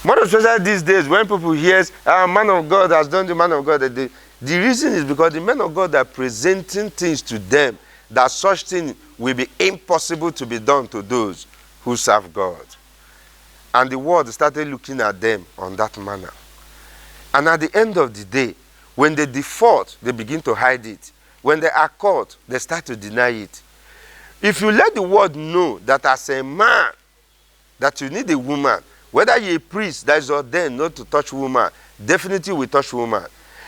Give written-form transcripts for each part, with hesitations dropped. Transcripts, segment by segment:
More especially these days when people hear, man of God has done the man of God. The reason is because the men of God are presenting things to them that such thing will be impossible to be done to those who serve God. And the world started looking at them on that manner. And at the end of the day, when they default, they begin to hide it. When they are caught, they start to deny it. If you let the world know that as a man, that you need a woman, whether you're a priest that is ordained not to touch woman, definitely will touch woman.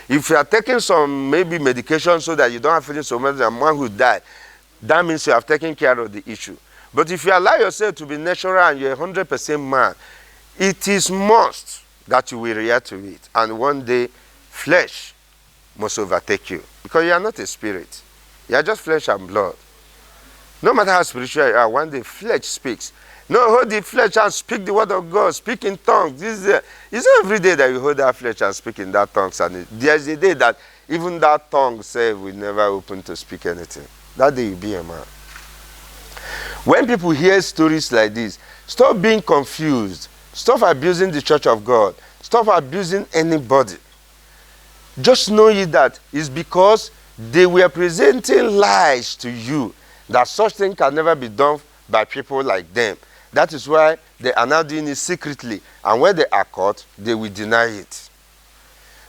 If you are taking some maybe medication so that you don't have feelings so much than one who died, that means you have taken care of the issue. But if you allow yourself to be natural and you're 100% man, it is must that you will react to it. And one day, flesh must overtake you. Because you are not a spirit. You are just flesh and blood. No matter how spiritual you are, one day flesh speaks. No, hold the flesh and speak the word of God. Speak in tongues. It's not every day that you hold that flesh and speak in that tongues. And there's a day that even that tongue say will never open to speak anything. That day you'll be a man. When people hear stories like this, stop being confused. Stop abusing the church of God. Stop abusing anybody. Just know ye that it's because they were presenting lies to you that such thing can never be done by people like them. That is why they are now doing it secretly. And when they are caught, they will deny it.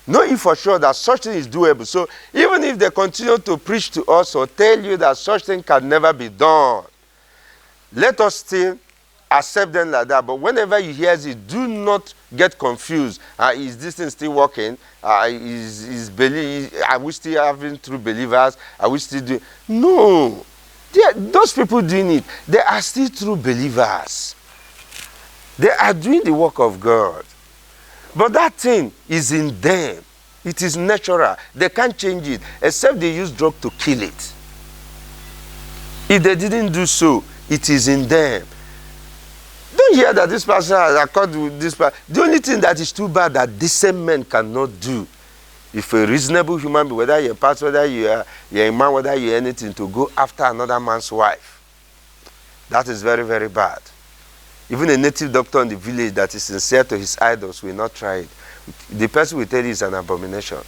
Knowing for sure that such thing is doable. So even if they continue to preach to us or tell you that such thing can never be done, let us still accept them like that. But whenever you hear it, do not get confused. Is this thing still working? Are we still having true believers? Are we still doing? No. Those people doing it, they are still true believers. They are doing the work of God. But that thing is in them. It is natural. They can't change it, except they use drug to kill it. If they didn't do so, it is in them. Don't hear that this person has accord with this person. The only thing that is too bad that decent men cannot do, if a reasonable human being, whether you're a pastor, whether you're a man, whether you're anything, to go after another man's wife, that is very, very bad. Even a native doctor in the village that is sincere to his idols will not try it. The person will tell you it's an abomination.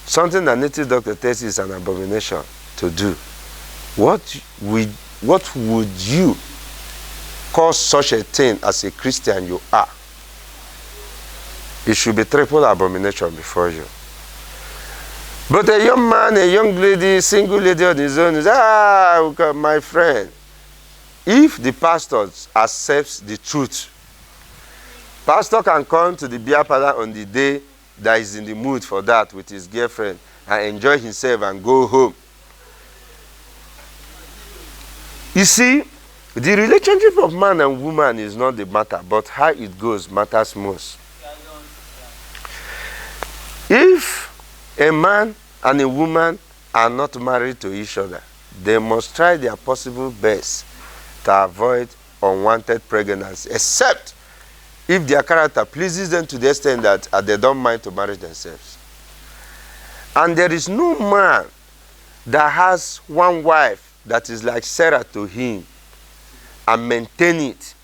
Something that native doctor tells you is an abomination to do. What would you call such a thing as a Christian you are? It should be triple abomination before you. But a young man, a young lady, single lady on his own is, my friend. If the pastor accepts the truth, pastor can come to the beer parlor on the day that he's in the mood for that with his girlfriend and enjoy himself and go home. You see, the relationship of man and woman is not the matter, but how it goes matters most. If a man and a woman are not married to each other, they must try their possible best to avoid unwanted pregnancy, except if their character pleases them to the extent that they don't mind to marry themselves. And there is no man that has one wife that is like Sarah to him and maintain it.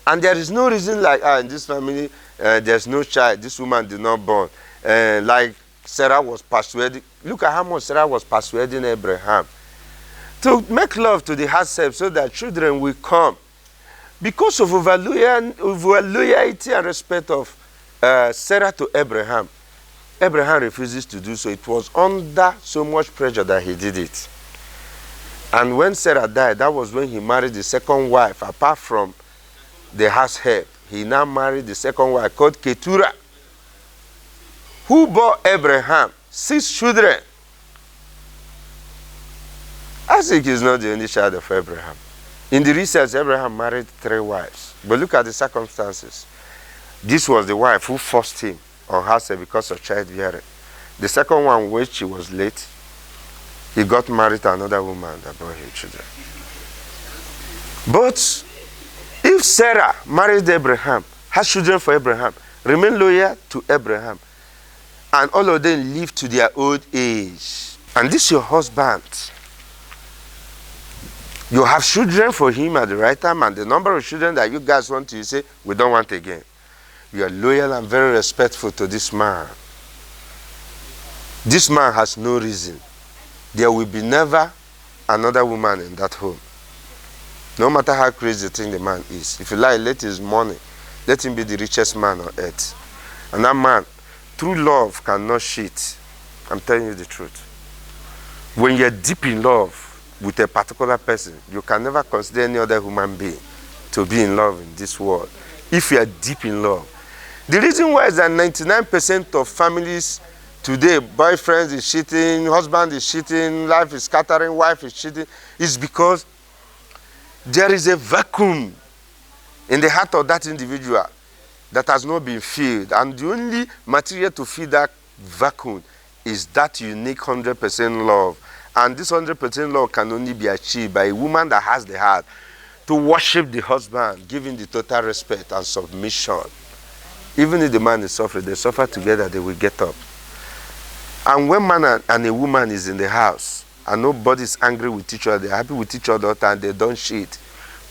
And there is no reason like, in this family, there's no child, this woman did not born. Like Sarah was persuading. Look at how much Sarah was persuading Abraham to make love to the herself so that children will come. Because of over loyalty and respect of Sarah to Abraham, Abraham refuses to do so. It was under so much pressure that he did it. And when Sarah died, that was when he married the second wife, apart from the house help. He now married the second wife called Keturah, who bore Abraham 6 children. Isaac is not the only child of Abraham. In the research, Abraham married 3 wives. But look at the circumstances. This was the wife who forced him on herself because of childbearing. The second one, when she was late, he got married to another woman that bore him children. But if Sarah married Abraham, has children for Abraham, remain loyal to Abraham, and all of them live to their old age, and this is your husband, you have children for him at the right time, and the number of children that you guys want to, you say, we don't want again. you are loyal and very respectful to this man. This man has no reason. There will be never another woman in that home. No matter how crazy you think the man is. If you like, let his money, let him be the richest man on earth. And that man, true love cannot cheat. I'm telling you the truth. When you're deep in love with a particular person, you can never consider any other human being to be in love in this world. If you are deep in love. The reason why is that 99% of families today, boyfriend is cheating, husband is cheating, life is scattering, wife is cheating, is because there is a vacuum in the heart of that individual that has not been filled. And the only material to fill that vacuum is that unique 100% love. And this 100% love can only be achieved by a woman that has the heart to worship the husband, giving the total respect and submission. Even if the man is suffering, they suffer together, they will get up. And when man and a woman is in the house, and nobody is angry with each other, they're happy with each other, and they don't cheat,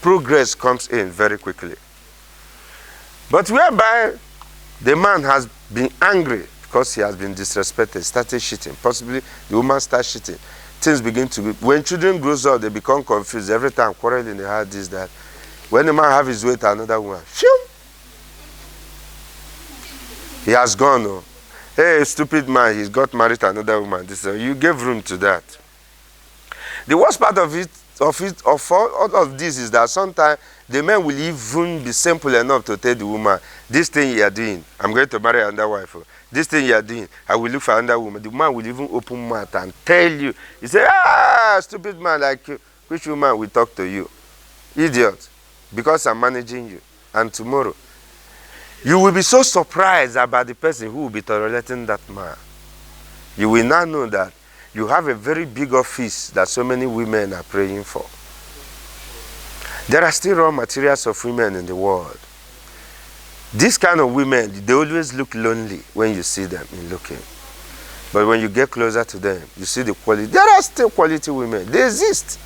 progress comes in very quickly. But whereby the man has been angry because he has been disrespected, started cheating, possibly the woman starts cheating, things begin to, when children grows up, they become confused. Every time quarreling, they have this, that. When the man have his way to another woman, phew, he has gone. Oh. Hey, stupid man, he's got married to another woman. This, you gave room to that. The worst part of all of this is that sometimes the man will even be simple enough to tell the woman, this thing you are doing, I'm going to marry another wife. This thing you are doing, I will look for another woman. The man will even open mouth and tell you. He say, stupid man like you, which woman will talk to you? Idiot, because I'm managing you. And tomorrow, you will be so surprised about the person who will be tolerating that man. You will now know that you have a very big office that so many women are praying for. There are still raw materials of women in the world. This kind of women, they always look lonely when you see them in looking. But when you get closer to them, you see the quality. There are still quality women. They exist.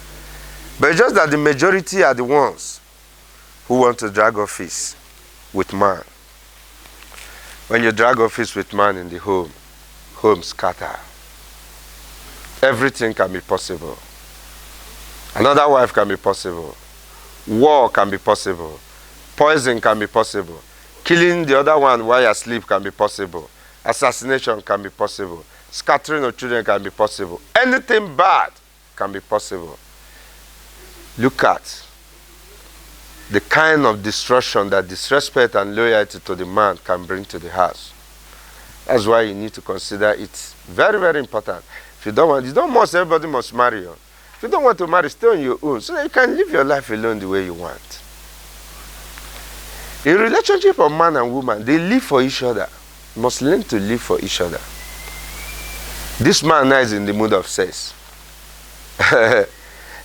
But just that the majority are the ones who want to drag office with man. When you drag office with man in the home scatter. Everything can be possible. Another wife can be possible. War can be possible. Poison can be possible. Killing the other one while asleep can be possible. Assassination can be possible. Scattering of children can be possible. Anything bad can be possible. Look at the kind of destruction that disrespect and loyalty to the man can bring to the house. That's why you need to consider it very, very important. If you don't must, everybody must marry you. If you don't want to marry, stay on your own so that you can live your life alone the way you want. In relationship of man and woman, they live for each other. You must learn to live for each other. This man now is in the mood of sex.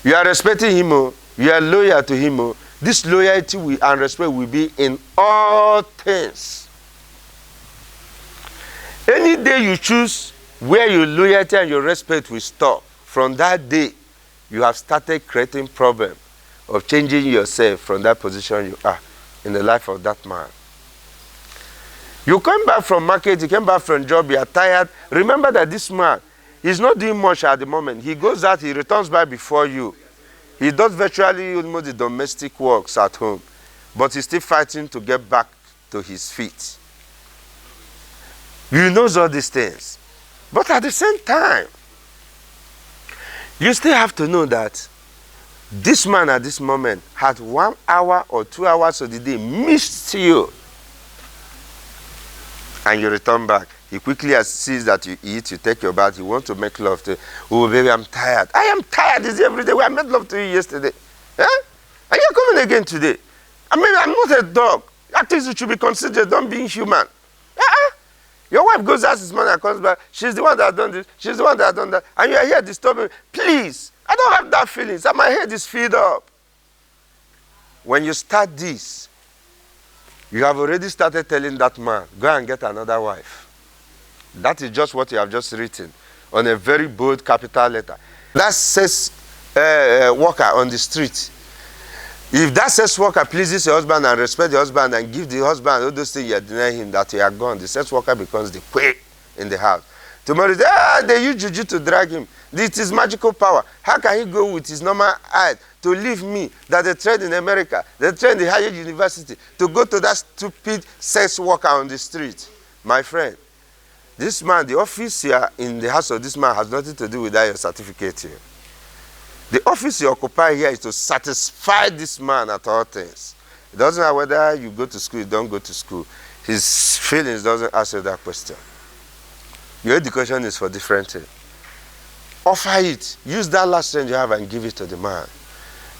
You are respecting him, you are loyal to him. This loyalty and respect will be in all things. Any day you choose where your loyalty and your respect will stop, from that day, you have started creating problem of changing yourself from that position you are in the life of that man. You come back from market, you came back from job, you are tired. Remember that this man is not doing much at the moment. He goes out, he returns back before you. He does virtually almost the domestic works at home, but he's still fighting to get back to his feet. You know all these things. But at the same time, you still have to know that this man at this moment had 1 hour or 2 hours of the day missed you. And you return back. He quickly sees that you eat, you take your bath, you want to make love to, oh baby, I'm tired. I am tired. This every day. I made love to you yesterday. Eh? And you're coming again today. I mean, I'm not a dog. At least you should be considered, don't be human. Your wife goes out this morning and comes back. She's the one that has done this. She's the one that has done that. And you are here disturbing me. Please, I don't have that feeling. So my head is filled up. When you start this, you have already started telling that man, go and get another wife. That is just what you have just written on a very bold capital letter. That says worker on the street. If that sex worker pleases your husband and respects the husband and gives the husband all those things you are denying him, that you are gone, the sex worker becomes the queen in the house. Tomorrow, they use juju to drag him. It is magical power. How can he go with his normal eyes to leave me that they train in America, they train in the higher university, to go to that stupid sex worker on the street? My friend, this man, the office here in the house of this man has nothing to do with that your certificate here. The office you occupy here is to satisfy this man at all things. It doesn't matter whether you go to school, you don't go to school. His feelings doesn't answer that question. Your education is for different things. Offer it. Use that last strength you have and give it to the man.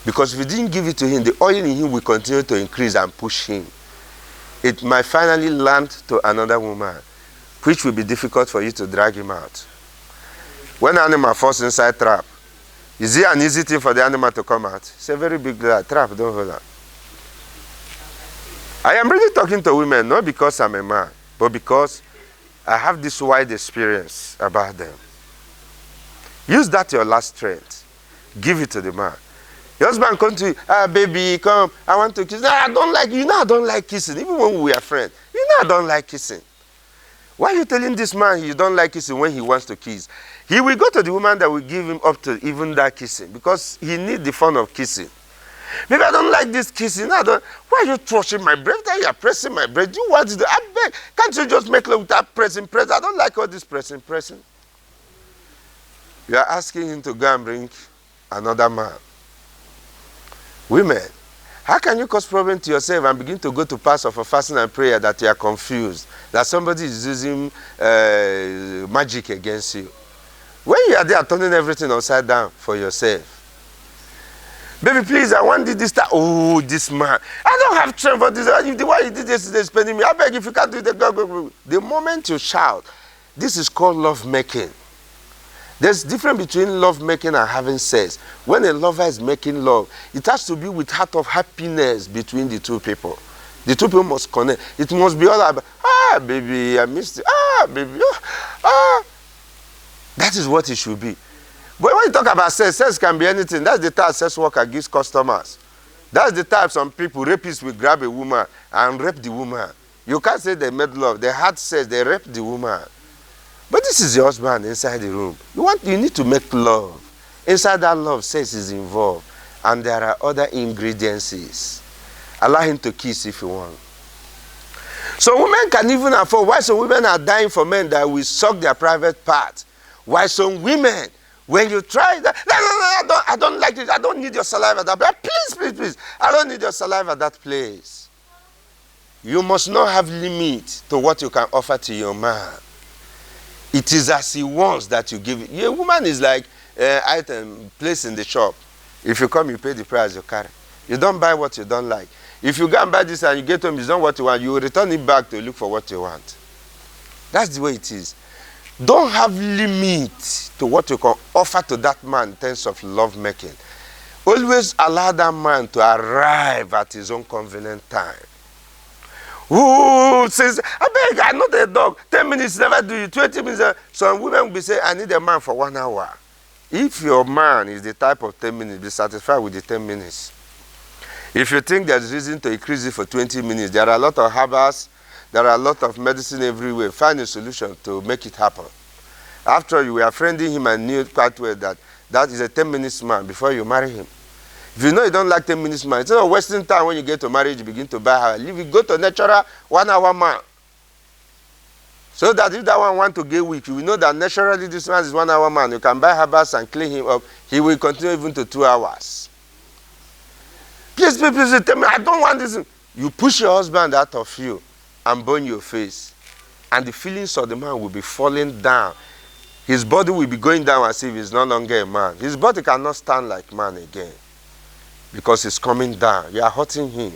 Because if you didn't give it to him, the oil in him will continue to increase and push him. It might finally land to another woman, which will be difficult for you to drag him out. When an animal falls inside trap, is it an easy thing for the animal to come out? It's a very big trap. Don't hold on. I am really talking to women, not because I'm a man, but because I have this wide experience about them. Use that your last strength. Give it to the man. Your husband comes to you, baby, come, I want to kiss. No, I don't like you. I don't like kissing. Even when we are friends, I don't like kissing. Why are you telling this man you don't like kissing when he wants to kiss? He will go to the woman that will give him up to even that kissing, because he needs the fun of kissing. Maybe I don't like this kissing. Why are you touching my breast? You are pressing my breast. Do you want to do? I beg. Can't you just make love without pressing? I don't like all this pressing. You are asking him to go and bring another man. Women, how can you cause problem to yourself and begin to go to pastor for fasting and prayer that you are confused, that somebody is using magic against you? When you are there turning everything upside down for yourself. Baby, please, I want this time. Oh, this man. I don't have time for this. If the way you did yesterday is spending me, I beg if you can't do it, go. The moment you shout, this is called love making. There's a difference between love making and having sex. When a lover is making love, it has to be with heart of happiness between the two people. The two people must connect. It must be all about, baby, I missed you. Baby, That is what it should be. But when you talk about sex can be anything. That's the type sex worker gives customers. That's the type some people, rapists, will grab a woman and rape the woman. You can't say they made love. They had sex, they raped the woman. But this is your husband inside the room. You need to make love. Inside that love, sex is involved. And there are other ingredients. Allow him to kiss if you want. So women can even afford. Why some women are dying for men that will suck their private part? Why some women, when you try that, no, I don't like it. I don't need your saliva at that place. Please. I don't need your saliva at that place. You must not have limit to what you can offer to your man. It is as he wants that you give it. Your woman is like item placed in the shop. If you come, you pay the price you carry. You don't buy what you don't like. If you go and buy this and you get home, it's not what you want, you will return it back to look for what you want. That's the way it is. Don't have limit to what you can offer to that man in terms of love making. Always allow that man to arrive at his own convenient time. Who says, I beg, I'm not a dog. 10 minutes never do you. 20 minutes. Some women will be saying, I need a man for 1 hour. If your man is the type of 10 minutes, be satisfied with the 10 minutes. If you think there's reason to increase it for 20 minutes, there are a lot of herbals, there are a lot of medicine everywhere. Find a solution to make it happen. After all, you were friending him and knew quite well that that is a 10 minutes man before you marry him. If you know you don't like 10 minutes man, it's not wasting time when you get to marriage, you begin to buy her. If you go to natural 1 hour man, so that if that one want to get weak, you will know that naturally this man is 1 hour man. You can buy herbals and clean him up. He will continue even to 2 hours. Please, tell me, I don't want this. You push your husband out of you and burn your face. And the feelings of the man will be falling down. His body will be going down as if he's no longer a man. His body cannot stand like man again. Because it's coming down. You are hurting him.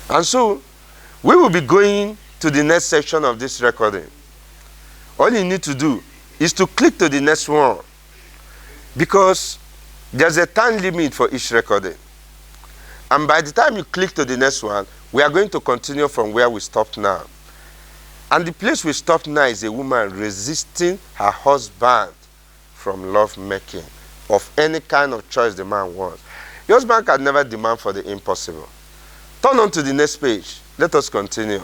And so, we will be going to the next section of this recording. All you need to do is to click to the next one. Because there's a time limit for each recording. And by the time you click to the next one, we are going to continue from where we stopped now. And the place we stopped now is a woman resisting her husband from love making of any kind of choice the man wants. Your husband can never demand for the impossible. Turn on to the next page. Let us continue.